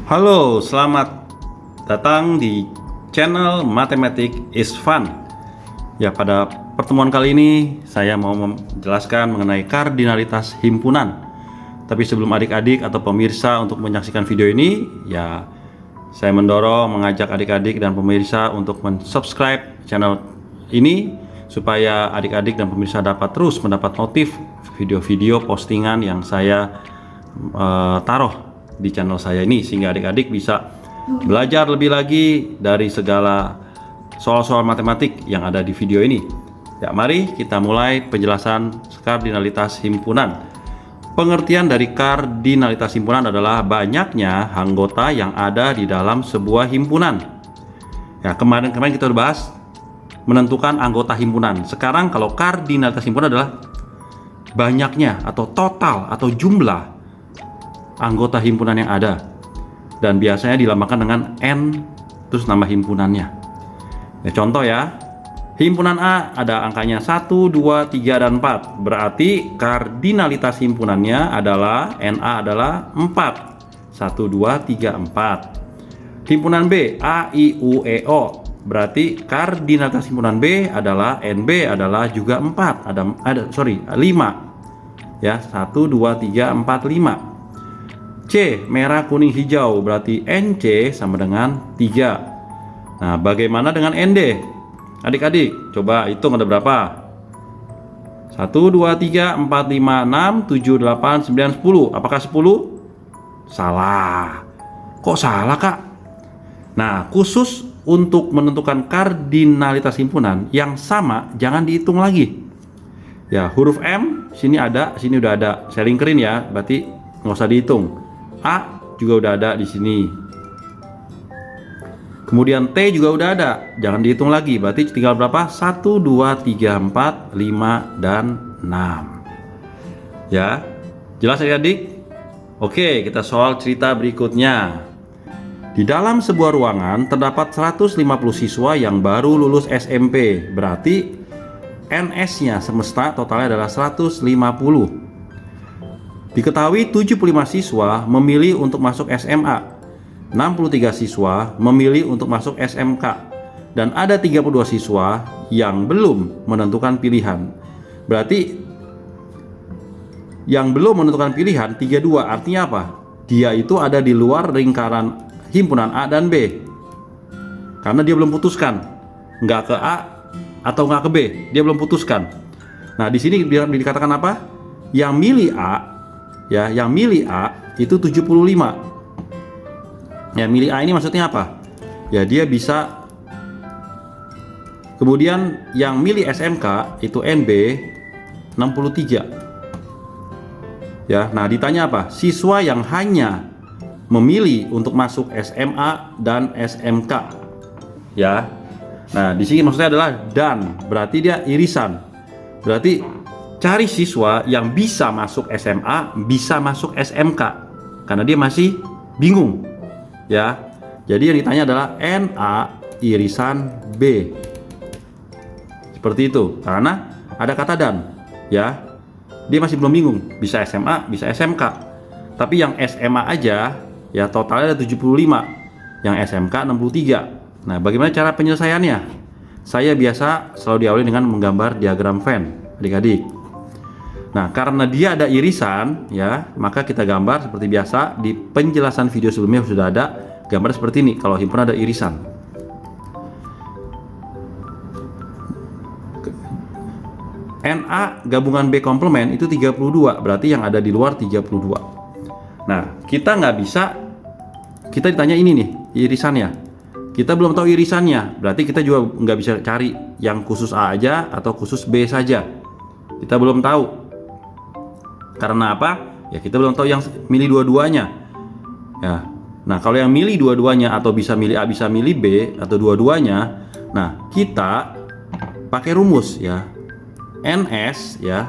Halo, selamat datang di channel Mathematics is Fun. Ya, pada pertemuan kali ini saya mau menjelaskan mengenai kardinalitas himpunan. Tapi sebelum adik-adik atau pemirsa untuk menyaksikan video ini, ya saya mengajak adik-adik dan pemirsa untuk subscribe channel ini supaya adik-adik dan pemirsa dapat terus mendapat notif video-video postingan yang saya taruh di channel saya ini, sehingga adik-adik bisa belajar lebih lagi dari segala soal-soal matematik yang ada di video ini. Ya, mari kita mulai penjelasan kardinalitas himpunan. Pengertian dari kardinalitas himpunan adalah banyaknya anggota yang ada di dalam sebuah himpunan. Ya, kemarin kita udah bahas menentukan anggota himpunan. Sekarang kalau kardinalitas himpunan adalah banyaknya atau total atau jumlah anggota himpunan yang ada, dan biasanya dilambangkan dengan N terus nama himpunannya. Ya, contoh ya, himpunan A ada angkanya 1, 2, 3, dan 4. Berarti kardinalitas himpunannya adalah NA adalah 4. 1, 2, 3, 4. Himpunan B A, I, U, E, O. Berarti kardinalitas himpunan B adalah NB adalah juga 4. Ada 5. Ya, 1, 2, 3, 4, 5. C, merah, kuning, hijau, berarti NC sama dengan 3. Nah, bagaimana dengan ND? Adik-adik, coba hitung ada berapa? 1, 2, 3, 4, 5, 6, 7, 8, 9, 10. Apakah 10? Salah. Kok salah, Kak? Nah, khusus untuk menentukan kardinalitas himpunan yang sama, jangan dihitung lagi. Ya, huruf M, sini ada, sini udah ada. Saya lingkerin ya, berarti nggak usah dihitung. A juga udah ada di sini. Kemudian T juga udah ada, jangan dihitung lagi. Berarti tinggal berapa? 1, 2, 3, 4, 5, dan 6. Ya, jelas adik-adik? Oke, kita soal cerita berikutnya. Di dalam sebuah ruangan terdapat 150 siswa yang baru lulus SMP. Berarti NS-nya semesta totalnya adalah 150. Diketahui 75 siswa memilih untuk masuk SMA, 63 siswa memilih untuk masuk SMK, dan ada 32 siswa yang belum menentukan pilihan. Berarti yang belum menentukan pilihan 32, artinya apa? Dia itu ada di luar lingkaran himpunan A dan B, karena dia belum putuskan nggak ke A atau nggak ke B, dia belum putuskan. Nah, di sini dikatakan apa? Yang milih A, ya, yang milih A itu 75. Ya, milih A ini maksudnya apa? Ya, dia bisa. Kemudian yang milih SMK itu NB 63. Ya, nah ditanya apa? Siswa yang hanya memilih untuk masuk SMA dan SMK. Ya. Nah, di sini maksudnya adalah dan, berarti dia irisan. Berarti cari siswa yang bisa masuk SMA, bisa masuk SMK, karena dia masih bingung. Ya, jadi yang ditanya adalah NA irisan B. Seperti itu, karena ada kata dan. Ya, dia masih belum bingung, bisa SMA, bisa SMK. Tapi yang SMA aja, ya totalnya ada 75, yang SMK 63. Nah, bagaimana cara penyelesaiannya? Saya biasa selalu diawali dengan menggambar diagram Venn, adik-adik. Nah, karena dia ada irisan, ya, maka kita gambar seperti biasa. Di penjelasan video sebelumnya sudah ada gambar seperti ini kalau himpunan ada irisan. NA gabungan B komplement itu 32, berarti yang ada di luar 32. Nah, kita nggak bisa, kita ditanya ini nih, irisannya. Kita belum tahu irisannya, berarti kita juga nggak bisa cari yang khusus A aja atau khusus B saja. Kita belum tahu. Karena apa? Ya, kita belum tahu yang milih dua-duanya. Ya. Nah, kalau yang milih dua-duanya atau bisa milih A, bisa milih B atau dua-duanya, nah kita pakai rumus ya. NS ya.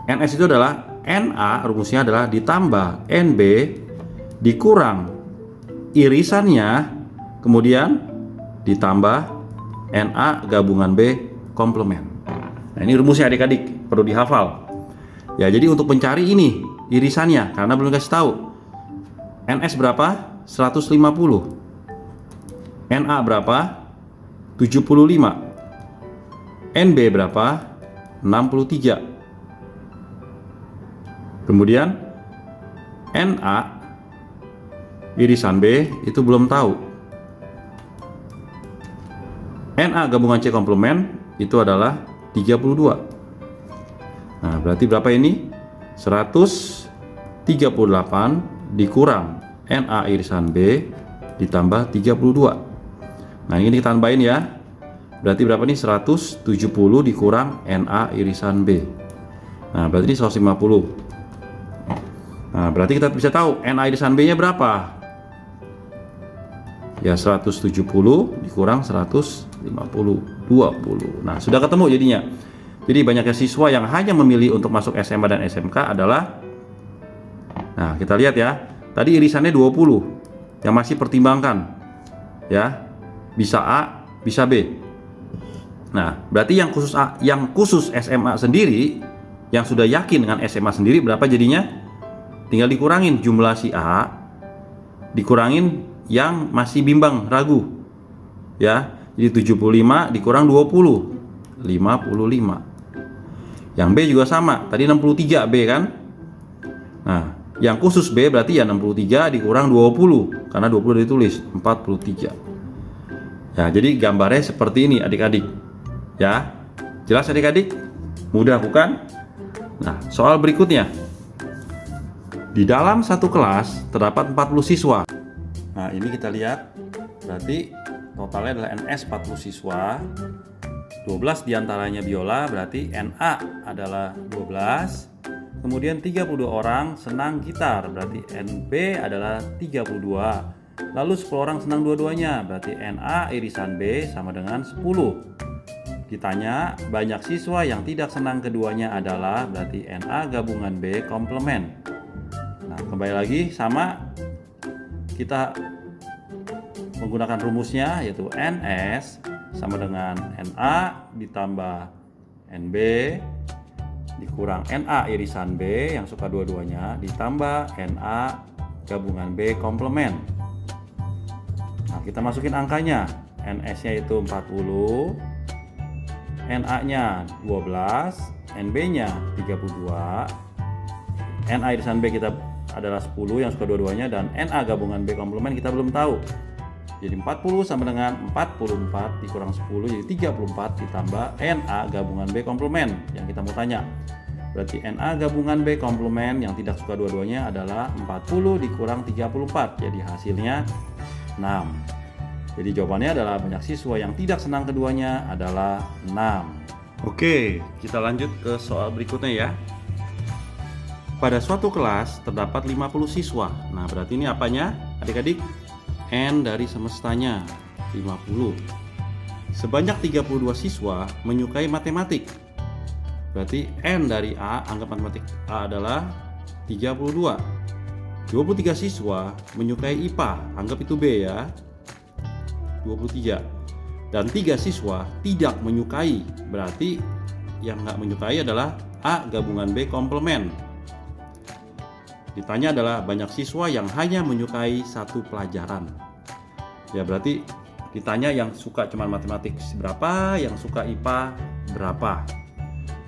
NS itu adalah NA, rumusnya adalah ditambah NB dikurang irisannya, kemudian ditambah NA gabungan B komplement. Nah, ini rumusnya adik-adik, perlu dihafal. Ya, jadi untuk mencari ini irisannya, karena belum kasih tahu. NS berapa? 150. Na berapa? 75. Nb berapa? 63. Kemudian Na irisan B itu belum tahu. Na gabungan C komplement itu adalah 32. Nah, berarti berapa ini? 138 dikurang Na irisan B ditambah 32. Nah, ini kita tambahin ya. Berarti berapa nih? 170 dikurang Na irisan B. Nah, berarti ini 150. Nah, berarti kita bisa tahu Na irisan B nya berapa? Ya, 170 dikurang 150, 20. Nah, sudah ketemu jadinya. Jadi banyaknya siswa yang hanya memilih untuk masuk SMA dan SMK adalah, nah kita lihat ya, tadi irisannya 20 yang masih pertimbangkan ya, bisa A, bisa B. Nah, berarti yang khusus A, yang khusus SMA sendiri, yang sudah yakin dengan SMA sendiri berapa jadinya? Tinggal dikurangin jumlah si A, dikurangin yang masih bimbang, ragu ya. Jadi 75 dikurang 20, 55. Yang B juga sama, tadi 63 B kan. Nah, yang khusus B berarti ya 63 dikurang 20, karena 20 udah ditulis, 43. Ya, jadi gambarnya seperti ini adik-adik ya. Jelas adik-adik? Mudah bukan? Nah, soal berikutnya. Di dalam satu kelas terdapat 40 siswa. Nah, ini kita lihat, berarti totalnya adalah NS 40 siswa. 12 diantaranya biola, berarti NA adalah 12. Kemudian 32 orang senang gitar, berarti NB adalah 32. Lalu 10 orang senang dua-duanya, berarti NA irisan B sama dengan 10. Ditanya, banyak siswa yang tidak senang keduanya adalah, berarti NA gabungan B komplement. Nah, kembali lagi sama, kita menggunakan rumusnya, yaitu NS sama dengan NA ditambah NB dikurang NA irisan B yang suka dua-duanya ditambah NA gabungan B komplement. Nah, kita masukin angkanya. NS-nya itu 40, NA-nya 12, NB-nya 32, NA irisan B kita adalah 10 yang suka dua-duanya, dan NA gabungan B komplement kita belum tahu. Jadi 40 sama dengan 44 dikurang 10 jadi 34 ditambah NA gabungan B komplement yang kita mau tanya. Berarti NA gabungan B komplement yang tidak suka dua-duanya adalah 40 dikurang 34. Jadi hasilnya 6. Jadi jawabannya adalah banyak siswa yang tidak senang keduanya adalah 6. Oke, kita lanjut ke soal berikutnya ya. Pada suatu kelas terdapat 50 siswa. Nah, berarti ini apanya adik-adik? N dari semestanya 50. Sebanyak 32 siswa menyukai matematik. Berarti N dari A, anggap matematik A adalah 32. 23 siswa menyukai IPA, anggap itu B ya, 23. Dan 3 siswa tidak menyukai, berarti yang nggak menyukai adalah A gabungan B komplement. Ditanya adalah banyak siswa yang hanya menyukai satu pelajaran. Ya, berarti ditanya yang suka cuma matematik berapa, yang suka IPA berapa.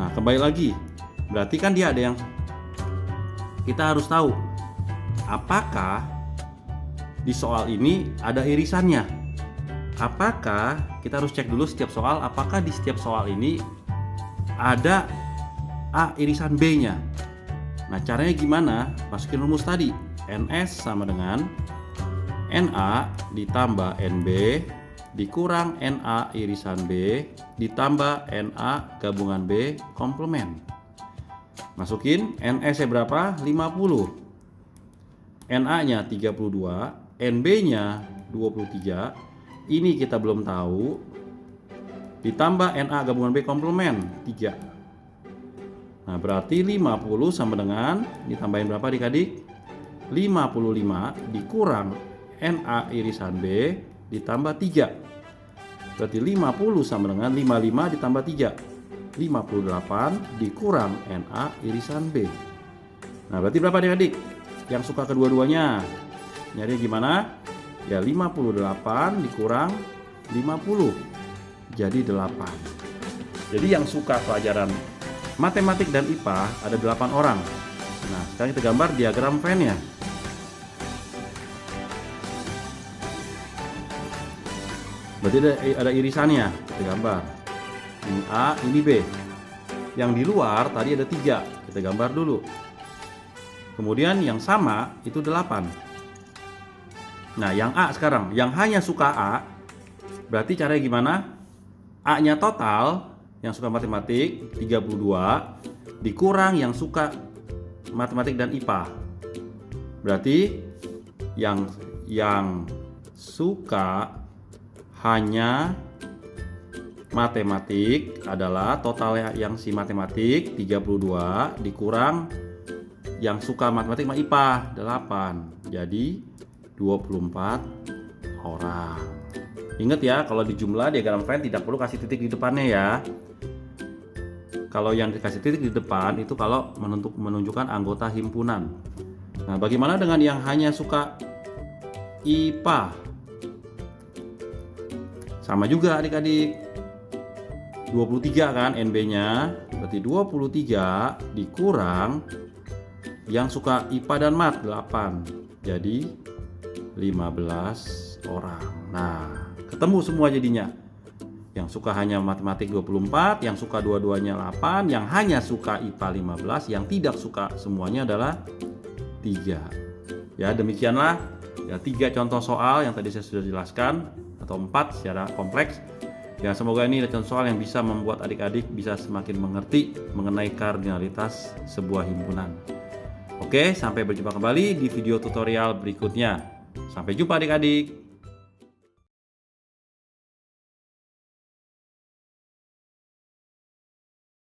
Nah, kembali lagi, berarti kan dia ada yang kita harus tahu apakah di soal ini ada irisannya. Apakah kita harus cek dulu setiap soal, apakah di setiap soal ini ada A irisan B-nya. Nah, caranya gimana? Masukin rumus tadi. NS sama dengan NA ditambah NB dikurang NA irisan B ditambah NA gabungan B komplement. Masukin NS-nya berapa? 50. NA-nya 32, NB-nya 23. Ini kita belum tahu. Ditambah NA gabungan B komplement 3. Nah, berarti 50 sama dengan, ditambahin berapa adik-adik? 55 dikurang NA irisan B ditambah 3. Berarti 50 sama dengan 55 ditambah 3. 58 dikurang NA irisan B. Nah, berarti berapa adik-adik? Yang suka kedua-duanya? Nyari gimana? Ya 58 dikurang 50 jadi 8. Jadi yang suka pelajaran matematik dan IPA ada 8 orang. Nah, sekarang kita gambar diagram Venn-nya. Berarti ada irisannya, kita gambar. Ini A, ini B. Yang di luar tadi ada 3, kita gambar dulu. Kemudian yang sama itu 8. Nah, yang A sekarang, yang hanya suka A, berarti caranya gimana? A-nya total, yang suka matematik 32, dikurang yang suka matematik dan IPA. Berarti yang suka hanya matematik adalah totalnya yang si matematik 32 dikurang yang suka matematik sama IPA 8. Jadi 24 orang. Ingat ya, kalau di jumlah diagram Venn tidak perlu kasih titik di depannya ya. Kalau yang dikasih titik di depan itu kalau menunjukkan anggota himpunan. Nah, bagaimana dengan yang hanya suka IPA? Sama juga adik-adik, 23 kan NB-nya, berarti 23 dikurang yang suka IPA dan MAT 8, jadi 15 orang. Nah, ketemu semua jadinya. Yang suka hanya matematik 24, yang suka dua-duanya 8, yang hanya suka IPA 15, yang tidak suka semuanya adalah 3. Ya, demikianlah ya 3 contoh soal yang tadi saya sudah jelaskan, atau 4 secara kompleks. Ya, semoga ini adalah contoh soal yang bisa membuat adik-adik bisa semakin mengerti mengenai kardinalitas sebuah himpunan. Oke, sampai berjumpa kembali di video tutorial berikutnya. Sampai jumpa adik-adik.